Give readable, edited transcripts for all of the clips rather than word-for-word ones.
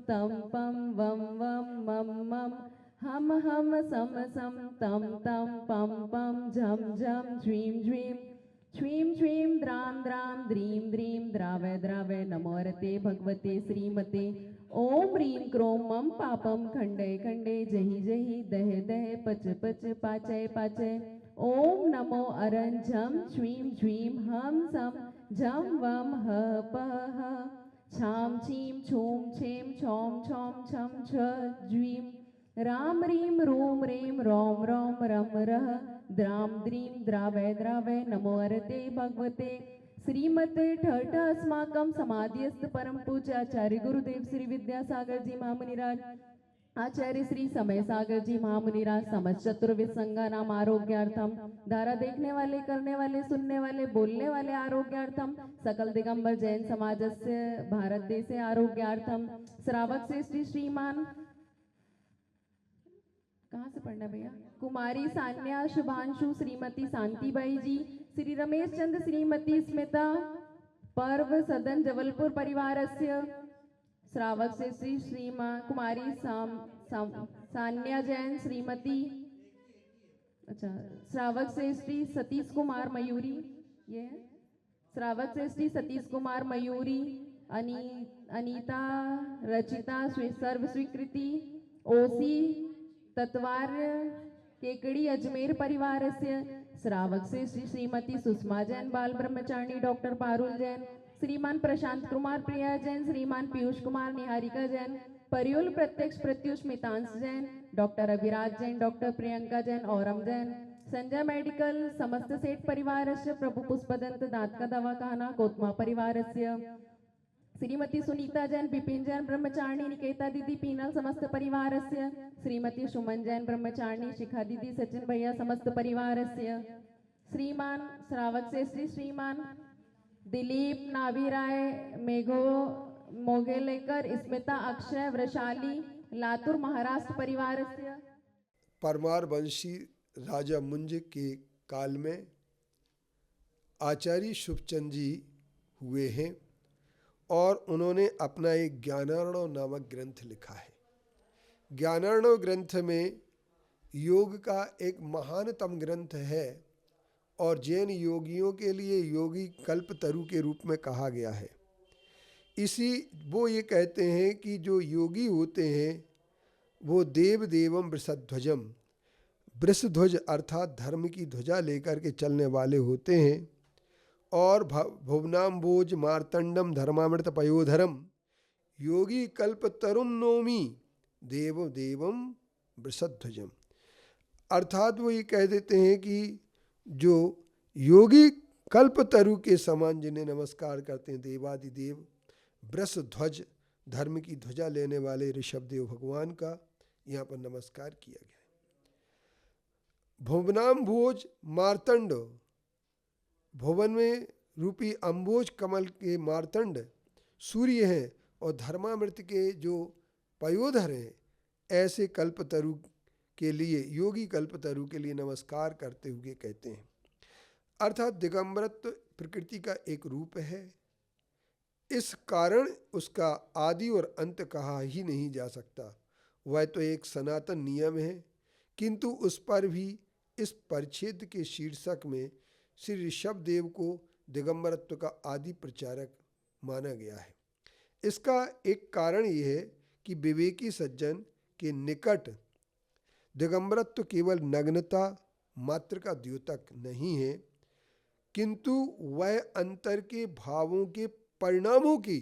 तं पं वं वं मं मं हम हम सम सम तं तं पं पं झं झं झ्वीं झ्वीं श्वीं श्वीं द्रां द्रां द्रीं द्रीं द्रावय द्रावय नमोरते भगवते श्रीमते ओम ह्रीं क्रों मं पापं खण्डय खण्डय जहि जहि दह दह पच पच पाचय पाचय ओम नमो अरं झं श्वीं झ्वीं हं सं झं वं ह पः ह छां छीं छूं छें छौं छौं छं छ ज्वीं राम रीं रूं ह्रीं रौं रौं रं रः द्रां द्रीं द्रावय द्रावय नमो अरते भगवते श्रीमते ठठ अस्माकं समाधिस्थ परम पूज्य आचार्य गुरुदेव श्री विद्यासागर जी महामुनिराज आचार्य श्री समय सागर जी महामुनिराज समस्त चतुर्विद संगा नाम आरोग्यार्थम धारा देखने वाले करने वाले सुनने वाले बोलने वाले आरोग्यार्थम सकल दिगंबर जैन समाजस्य भारत देशे आरोग्यार्थम श्रावक से श्री श्रीमान कहाँ से पढ़ना भैया कुमारी सान्या शुभांशु श्रीमती शांतिबाई जी श्री रमेश चंद्र श्रीमती स्मिता पर्व सदन जबलपुर परिवारस्य श्रावक से श्री श्रीमा कुमारी सान्या जैन श्रीमती अच्छा श्रावक से श्री सतीश कुमार मयूरी ये श्रावक से श्री सतीश कुमार मयूरी अनीता रचिता सर्व स्वीकृति ओसी तत्वार्य केकड़ी अजमेर परिवार से श्रावक से श्री श्रीमती सुषमा जैन बाल ब्रह्मचारिणी डॉक्टर पारुल जैन श्रीमान प्रशांत कुमार प्रिया जैन श्रीमान पीयूष कुमार निहारिका जैन परियुल प्रत्यक्ष Pratyush Mitansh Jain doctor Abhiraj Jain doctor Priyanka Jain Aurum Jain Sanjay medical समस्त सेठ परिवारस्य प्रभु पुष्पदंत दांत का दवाखाना कोतमा परिवारस्य श्रीमती सुनीता जैन बिपिन जैन ब्रह्मचारिणी निकेता दीदी पीनल समस्त परिवारस्य श्रीमती सुमन जैन ब्रह्मचारिणी शिखा दीदी सचिन भैया समस्त परिवारस्य श्रीमान श्रावक से श्री श्रीमान दिलीप नावीराय मेघो मोगेलेकर स्मिता अक्षय वृषाली लातूर महाराष्ट्र परिवारस्य परमार वंशी राजा मुंज के काल में आचार्य शुभचंद जी हुए हैं और उन्होंने अपना एक ज्ञानार्णव नामक ग्रंथ लिखा है। ज्ञानार्णव ग्रंथ में योग का एक महानतम ग्रंथ है और जैन योगियों के लिए योगी कल्पतरु के रूप में कहा गया है। वो ये कहते हैं कि जो योगी होते हैं वो देव देवम वृषध्वजम, वृषध्वज अर्थात धर्म की ध्वजा लेकर के चलने वाले होते हैं और भुवनाम्बोज मार्तंडम धर्मामृत पयोधरम योगी कल्पतरुम नोमी देव देवम वृषध्वजम। अर्थात वो ये कह देते हैं कि जो योगी कल्पतरु के समान जिन्हें नमस्कार करते हैं देवादिदेव वृषध्वज धर्म की ध्वजा लेने वाले ऋषभदेव भगवान का यहाँ पर नमस्कार किया गया है। भुवनाम्बोज मार्तंड, भुवन में रूपी अम्बोज कमल के मार्तंड सूर्य हैं और धर्मामृत के जो पयोधर हैं, ऐसे कल्पतरु के लिए योगी कल्पतरु के लिए नमस्कार करते हुए कहते हैं। अर्थात दिगंबरत्व प्रकृति का एक रूप है, इस कारण उसका आदि और अंत कहा ही नहीं जा सकता। वह तो एक सनातन नियम है, किंतु उस पर भी इस परिच्छेद के शीर्षक में श्री ऋषभदेव को दिगंबरत्व का आदि प्रचारक माना गया है। इसका एक कारण यह है कि विवेकी सज्जन के निकट दिगंबरत्व केवल नग्नता मात्र का द्योतक नहीं है, किंतु वह अंतर के भावों के परिणामों की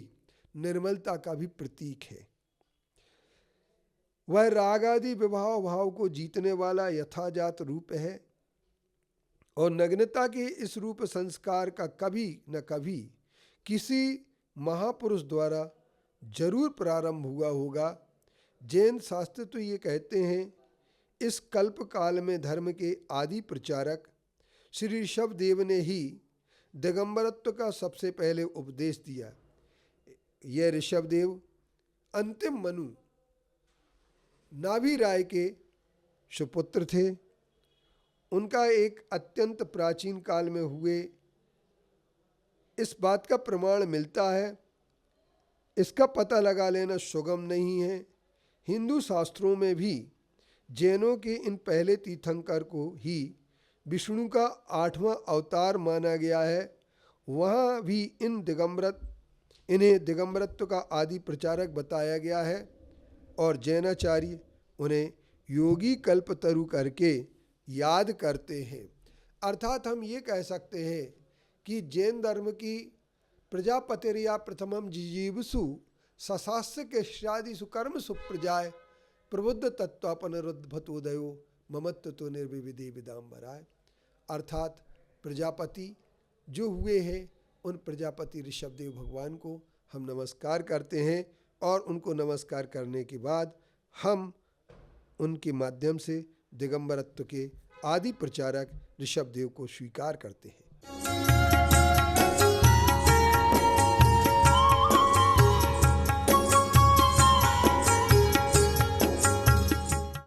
निर्मलता का भी प्रतीक है। वह राग आदि विभाव भाव को जीतने वाला यथाजात रूप है और नग्नता के इस रूप संस्कार का कभी न कभी किसी महापुरुष द्वारा जरूर प्रारंभ हुआ होगा। जैन शास्त्र तो ये कहते हैं इस कल्प काल में धर्म के आदि प्रचारक श्री ऋषभदेव ने ही दिगंबरत्व का सबसे पहले उपदेश दिया। यह ऋषभदेव अंतिम मनु नाभि राय के सुपुत्र थे। उनका एक अत्यंत प्राचीन काल में हुए इस बात का प्रमाण मिलता है। इसका पता लगा लेना सुगम नहीं है। हिंदू शास्त्रों में भी जैनों के इन पहले तीर्थंकर को ही विष्णु का 8वां अवतार माना गया है। वहाँ भी इन्हें दिगंबरत्व का आदि प्रचारक बताया गया है और जैनाचार्य उन्हें योगी कल्पतरु करके याद करते हैं। अर्थात हम ये कह सकते हैं कि जैन धर्म की प्रजापतिर्या प्रथमम जिजीवसु सशास्य के श्रादिषु कर्म सुप्रजाय प्रबुद्ध तत्वापनरुद्भतोदयो ममत्व तो निर्विविधि विदाम्बराय। अर्थात प्रजापति जो हुए हैं उन प्रजापति ऋषभदेव भगवान को हम नमस्कार करते हैं और उनको नमस्कार करने के बाद हम उनके माध्यम से दिगंबरत्व के आदि प्रचारक ऋषभदेव को स्वीकार करते हैं।